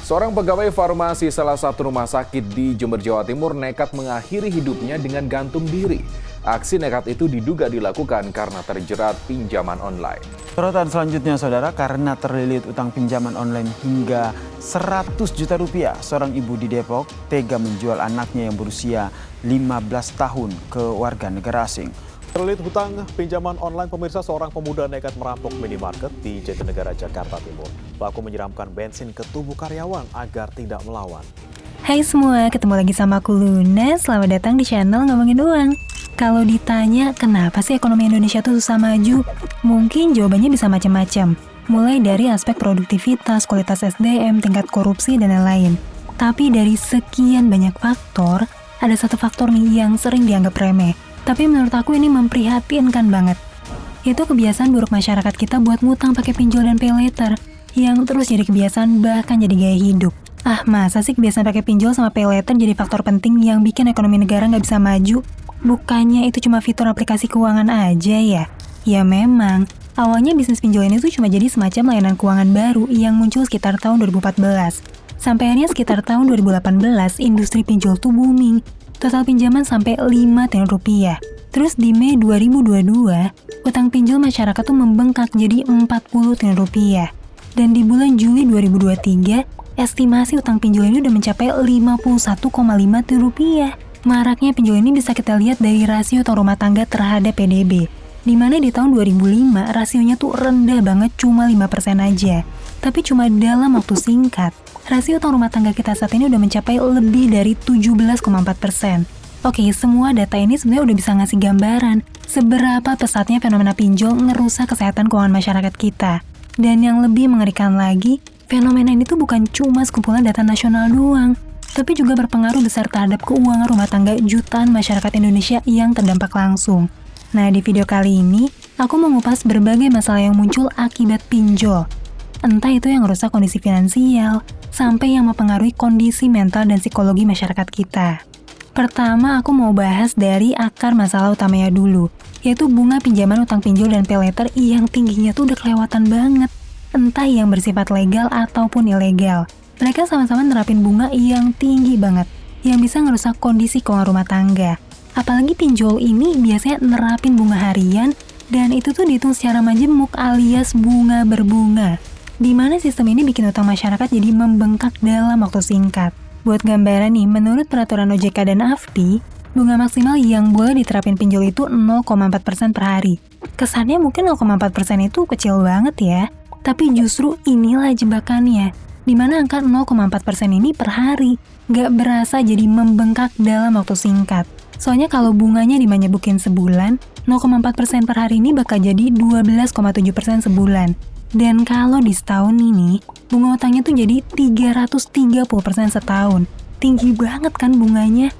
Seorang pegawai farmasi salah satu rumah sakit di Jember, Jawa Timur nekat mengakhiri hidupnya dengan gantung diri. Aksi nekat itu diduga dilakukan karena terjerat pinjaman online. Sorotan selanjutnya, saudara, karena terlilit utang pinjaman online hingga 100 juta rupiah, seorang ibu di Depok tega menjual anaknya yang berusia 15 tahun ke warga negara asing. Terlilit hutang pinjaman online, pemirsa, seorang pemuda nekat merampok minimarket di Jatinegara, Jakarta Timur. Pelaku menyiramkan bensin ke tubuh karyawan agar tidak melawan. Hai semua, ketemu lagi sama aku Luna. Selamat datang di channel Ngomongin Uang. Kalau ditanya kenapa sih ekonomi Indonesia tuh susah maju, mungkin jawabannya bisa macam-macam. Mulai dari aspek produktivitas, kualitas SDM, tingkat korupsi, dan lain-lain. Tapi dari sekian banyak faktor, ada satu faktor nih yang sering dianggap remeh. Tapi menurut aku ini memprihatinkan banget. Itu kebiasaan buruk masyarakat kita buat ngutang pakai pinjol dan pay later, yang terus jadi kebiasaan bahkan jadi gaya hidup. Masa sih kebiasaan pakai pinjol sama pay later jadi faktor penting yang bikin ekonomi negara nggak bisa maju? Bukannya itu cuma fitur aplikasi keuangan aja ya? Ya memang, awalnya bisnis pinjol ini tuh cuma jadi semacam layanan keuangan baru yang muncul sekitar tahun 2014. Sampai akhirnya sekitar tahun 2018, industri pinjol tuh booming. Total pinjaman sampai 5 triliun rupiah. Terus di Mei 2022, utang pinjol masyarakat tuh membengkak jadi 40 triliun rupiah. Dan di bulan Juli 2023, estimasi utang pinjol ini udah mencapai 51,5 triliun rupiah. Maraknya pinjol ini bisa kita lihat dari rasio utang rumah tangga terhadap PDB. Di mana di tahun 2005, rasionya tuh rendah banget, cuma 5% aja. Tapi cuma dalam waktu singkat, rasio utang rumah tangga kita saat ini udah mencapai lebih dari 17,4%. Oke, semua data ini sebenarnya udah bisa ngasih gambaran seberapa pesatnya fenomena pinjol ngerusak kesehatan keuangan masyarakat kita. Dan yang lebih mengerikan lagi, fenomena ini tuh bukan cuma sekumpulan data nasional doang, tapi juga berpengaruh besar terhadap keuangan rumah tangga jutaan masyarakat Indonesia yang terdampak langsung. Nah, di video kali ini, aku mau ngupas berbagai masalah yang muncul akibat pinjol. Entah itu yang merusak kondisi finansial, sampai yang mempengaruhi kondisi mental dan psikologi masyarakat kita. Pertama, aku mau bahas dari akar masalah utamanya dulu, yaitu bunga pinjaman utang pinjol dan pay later yang tingginya tuh udah kelewatan banget. Entah yang bersifat legal ataupun ilegal. Mereka sama-sama nerapin bunga yang tinggi banget, yang bisa ngerusak kondisi keuangan rumah tangga. Apalagi pinjol ini biasanya nerapin bunga harian, dan itu tuh dihitung secara majemuk alias bunga berbunga. Di mana sistem ini bikin utang masyarakat jadi membengkak dalam waktu singkat. Buat gambaran nih, menurut peraturan OJK dan AFPI, bunga maksimal yang boleh diterapin pinjol itu 0,4% per hari. Kesannya mungkin 0,4% itu kecil banget ya, tapi justru inilah jebakannya. Di mana angka 0,4% ini per hari nggak berasa jadi membengkak dalam waktu singkat. Soalnya kalau bunganya dimanjebukin sebulan, 0,4% per hari ini bakal jadi 12,7% sebulan. Dan kalau di setahun ini, bunga utangnya tuh jadi 330% setahun. Tinggi banget kan bunganya?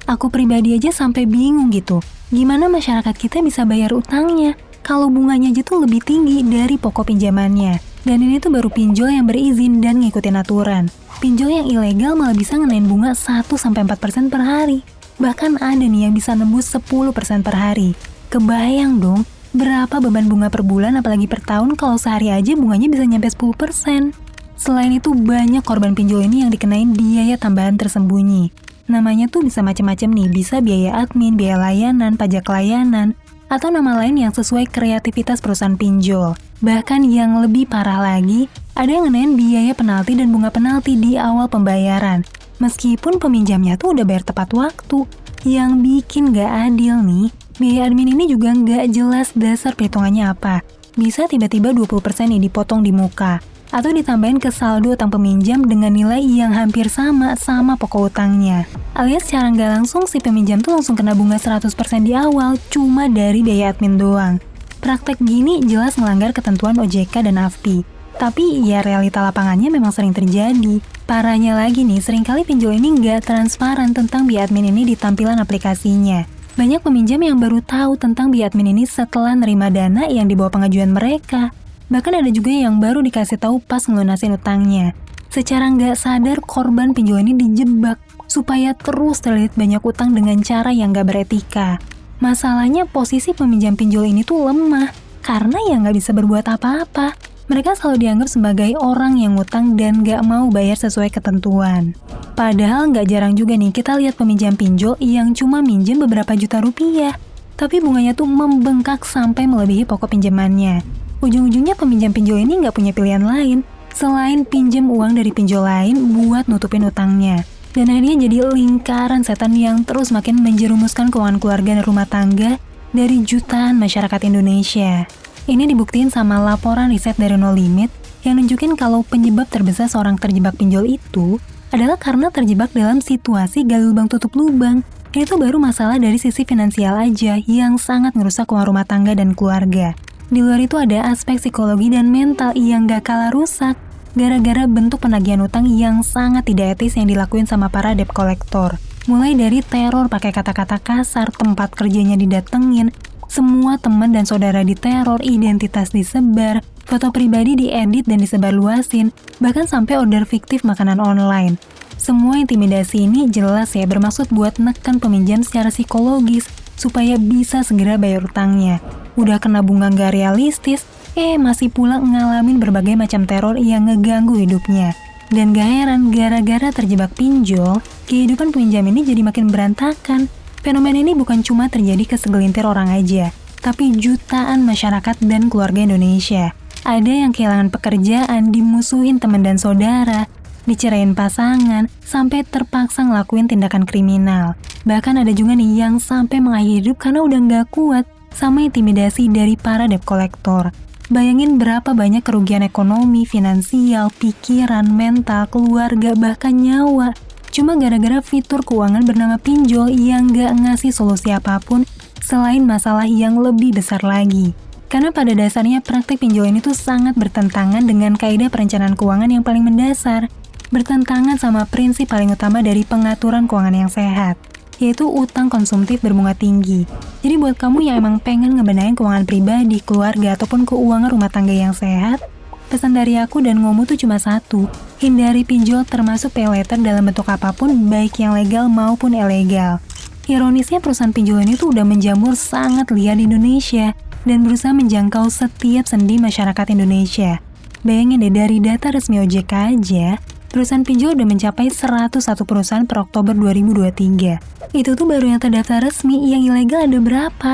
Aku pribadi aja sampai bingung gitu. Gimana masyarakat kita bisa bayar utangnya kalau bunganya aja tuh lebih tinggi dari pokok pinjamannya? Dan ini tuh baru pinjol yang berizin dan ngikutin aturan. Pinjol yang ilegal malah bisa ngenain bunga 1-4% per hari. Bahkan ada nih yang bisa nembus 10% per hari. Kebayang dong, berapa beban bunga per bulan apalagi per tahun kalau sehari aja bunganya bisa nyampe 10%. Selain itu banyak korban pinjol ini yang dikenain biaya tambahan tersembunyi. Namanya tuh bisa macam-macam nih, bisa biaya admin, biaya layanan, pajak layanan, atau nama lain yang sesuai kreativitas perusahaan pinjol. Bahkan yang lebih parah lagi, ada yang ngenain biaya penalti dan bunga penalti di awal pembayaran. Meskipun peminjamnya tuh udah bayar tepat waktu. Yang bikin gak adil nih, biaya admin ini juga gak jelas dasar perhitungannya apa. Bisa tiba-tiba 20% nih dipotong di muka, atau ditambahin ke saldo utang peminjam dengan nilai yang hampir sama pokok utangnya. Alias secara gak langsung si peminjam tuh langsung kena bunga 100% di awal cuma dari biaya admin doang. Praktek gini jelas melanggar ketentuan OJK dan AFPI. Tapi ya realita lapangannya memang sering terjadi. Parahnya lagi nih, seringkali pinjol ini nggak transparan tentang biaya admin ini di tampilan aplikasinya. Banyak peminjam yang baru tahu tentang biaya admin ini setelah nerima dana yang dibawa pengajuan mereka. Bahkan ada juga yang baru dikasih tahu pas ngelunasin utangnya. Secara nggak sadar, korban pinjol ini dijebak supaya terus terlilit banyak utang dengan cara yang nggak beretika. Masalahnya posisi peminjam pinjol ini tuh lemah, karena ya nggak bisa berbuat apa-apa. Mereka selalu dianggap sebagai orang yang ngutang dan gak mau bayar sesuai ketentuan. Padahal gak jarang juga nih kita lihat peminjam pinjol yang cuma minjem beberapa juta rupiah, tapi bunganya tuh membengkak sampai melebihi pokok pinjamannya. Ujung-ujungnya peminjam pinjol ini gak punya pilihan lain selain pinjam uang dari pinjol lain buat nutupin utangnya. Dan akhirnya jadi lingkaran setan yang terus makin menjerumuskan keuangan keluarga dan rumah tangga dari jutaan masyarakat Indonesia. Ini dibuktiin sama laporan riset dari No Limit yang nunjukin kalau penyebab terbesar seorang terjebak pinjol itu adalah karena terjebak dalam situasi gali lubang tutup lubang. Ini tuh baru masalah dari sisi finansial aja yang sangat ngerusak keuangan rumah tangga dan keluarga. Di luar itu ada aspek psikologi dan mental yang gak kalah rusak gara-gara bentuk penagihan utang yang sangat tidak etis yang dilakuin sama para debt collector. Mulai dari teror pakai kata-kata kasar, tempat kerjanya didatengin, semua teman dan saudara diteror, identitas disebar, foto pribadi diedit dan disebarluasin, bahkan sampai order fiktif makanan online. Semua intimidasi ini jelas ya bermaksud buat neken peminjam secara psikologis supaya bisa segera bayar utangnya. Udah kena bunga gak realistis, masih pula ngalamin berbagai macam teror yang ngeganggu hidupnya. Dan gak heran gara-gara terjebak pinjol, kehidupan peminjam ini jadi makin berantakan. Fenomena ini bukan cuma terjadi ke segelintir orang aja, tapi jutaan masyarakat dan keluarga Indonesia. Ada yang kehilangan pekerjaan, dimusuhin teman dan saudara, dicerain pasangan, sampai terpaksa ngelakuin tindakan kriminal. Bahkan ada juga nih yang sampai mengakhiri hidup karena udah nggak kuat sama intimidasi dari para debt collector. Bayangin berapa banyak kerugian ekonomi, finansial, pikiran, mental, keluarga, bahkan nyawa. Cuma gara-gara fitur keuangan bernama pinjol yang gak ngasih solusi apapun selain masalah yang lebih besar lagi. Karena pada dasarnya praktik pinjol ini tuh sangat bertentangan dengan kaidah perencanaan keuangan yang paling mendasar, bertentangan sama prinsip paling utama dari pengaturan keuangan yang sehat, yaitu utang konsumtif berbunga tinggi. Jadi buat kamu yang emang pengen ngebenahin keuangan pribadi, keluarga, ataupun keuangan rumah tangga yang sehat, pesan dari aku dan Ngomu tuh cuma satu, hindari pinjol termasuk pay letter dalam bentuk apapun, baik yang legal maupun ilegal. Ironisnya perusahaan pinjol ini tuh udah menjamur sangat liar di Indonesia dan berusaha menjangkau setiap sendi masyarakat Indonesia. Bayangin deh, dari data resmi OJK aja, perusahaan pinjol udah mencapai 101 perusahaan per Oktober 2023. Itu tuh baru yang terdaftar resmi, yang ilegal ada berapa?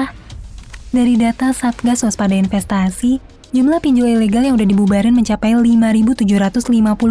Dari data Satgas Waspada Investasi, jumlah pinjol ilegal yang udah dibubarin mencapai 5.750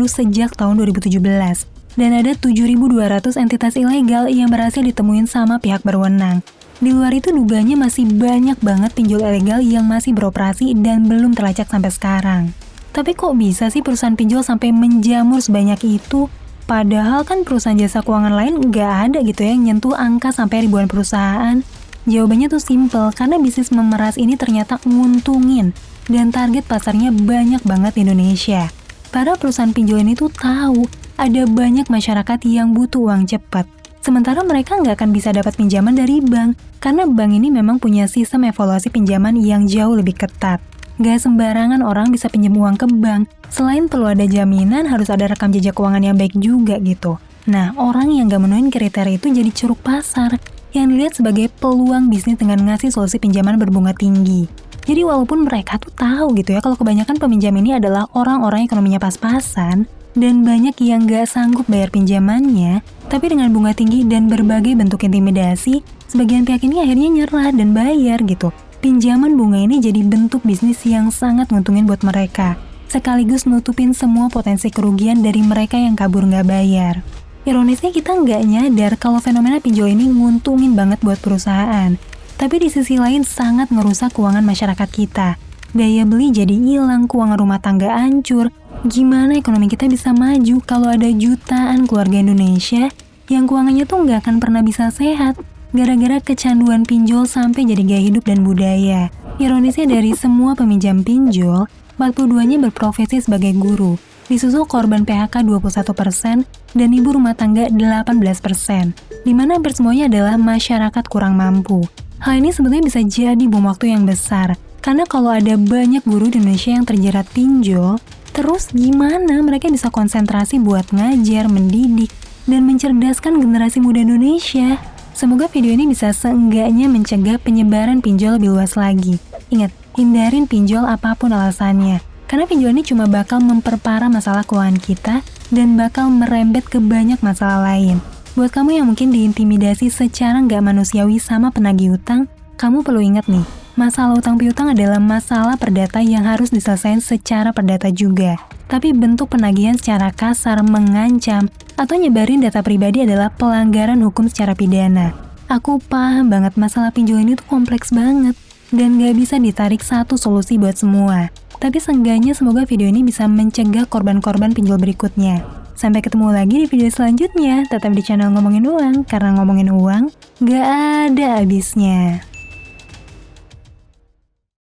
sejak tahun 2017. Dan ada 7.200 entitas ilegal yang berhasil ditemuin sama pihak berwenang. Di luar itu duganya masih banyak banget pinjol ilegal yang masih beroperasi dan belum terlacak sampai sekarang. Tapi kok bisa sih perusahaan pinjol sampai menjamur sebanyak itu? Padahal kan perusahaan jasa keuangan lain nggak ada gitu ya yang nyentuh angka sampai ribuan perusahaan. Jawabannya tuh simple, karena bisnis memeras ini ternyata nguntungin. Dan target pasarnya banyak banget di Indonesia. Para perusahaan pinjol ini tuh tahu ada banyak masyarakat yang butuh uang cepat. Sementara mereka nggak akan bisa dapat pinjaman dari bank, karena bank ini memang punya sistem evaluasi pinjaman yang jauh lebih ketat. Nggak sembarangan orang bisa pinjam uang ke bank. Selain perlu ada jaminan, harus ada rekam jejak keuangan yang baik juga gitu. Nah, orang yang nggak memenuhi kriteria itu jadi ceruk pasar, yang dilihat sebagai peluang bisnis dengan ngasih solusi pinjaman berbunga tinggi. Jadi walaupun mereka tuh tahu gitu ya kalau kebanyakan peminjam ini adalah orang-orang ekonominya pas-pasan dan banyak yang gak sanggup bayar pinjamannya, tapi dengan bunga tinggi dan berbagai bentuk intimidasi, sebagian pihak ini akhirnya nyerah dan bayar gitu. Pinjaman bunga ini jadi bentuk bisnis yang sangat nguntungin buat mereka, sekaligus nutupin semua potensi kerugian dari mereka yang kabur gak bayar. Ironisnya kita nggak nyadar kalau fenomena pinjol ini nguntungin banget buat perusahaan. Tapi di sisi lain sangat ngerusak keuangan masyarakat kita. Daya beli jadi hilang, keuangan rumah tangga hancur. Gimana ekonomi kita bisa maju kalau ada jutaan keluarga Indonesia yang keuangannya tuh nggak akan pernah bisa sehat gara-gara kecanduan pinjol sampai jadi gaya hidup dan budaya. Ironisnya dari semua peminjam pinjol, 42-nya berprofesi sebagai guru. Disusul korban PHK 21% dan ibu rumah tangga 18%, di mana hampir semuanya adalah masyarakat kurang mampu. Hal ini sebetulnya bisa jadi bom waktu yang besar, karena kalau ada banyak guru di Indonesia yang terjerat pinjol, terus gimana mereka bisa konsentrasi buat ngajar, mendidik, dan mencerdaskan generasi muda Indonesia? Semoga video ini bisa seenggaknya mencegah penyebaran pinjol lebih luas lagi. Ingat, hindarin pinjol apapun alasannya. Karena pinjol ini cuma bakal memperparah masalah keuangan kita dan bakal merembet ke banyak masalah lain. Buat kamu yang mungkin diintimidasi secara nggak manusiawi sama penagih utang, kamu perlu ingat nih, masalah utang piutang adalah masalah perdata yang harus diselesaikan secara perdata juga. Tapi bentuk penagihan secara kasar, mengancam, atau nyebarin data pribadi adalah pelanggaran hukum secara pidana. Aku paham banget masalah pinjol ini tuh kompleks banget, dan nggak bisa ditarik satu solusi buat semua. Tapi seenggaknya semoga video ini bisa mencegah korban-korban pinjol berikutnya. Sampai ketemu lagi di video selanjutnya. Tetap di channel Ngomongin Uang, karena ngomongin uang gak ada habisnya.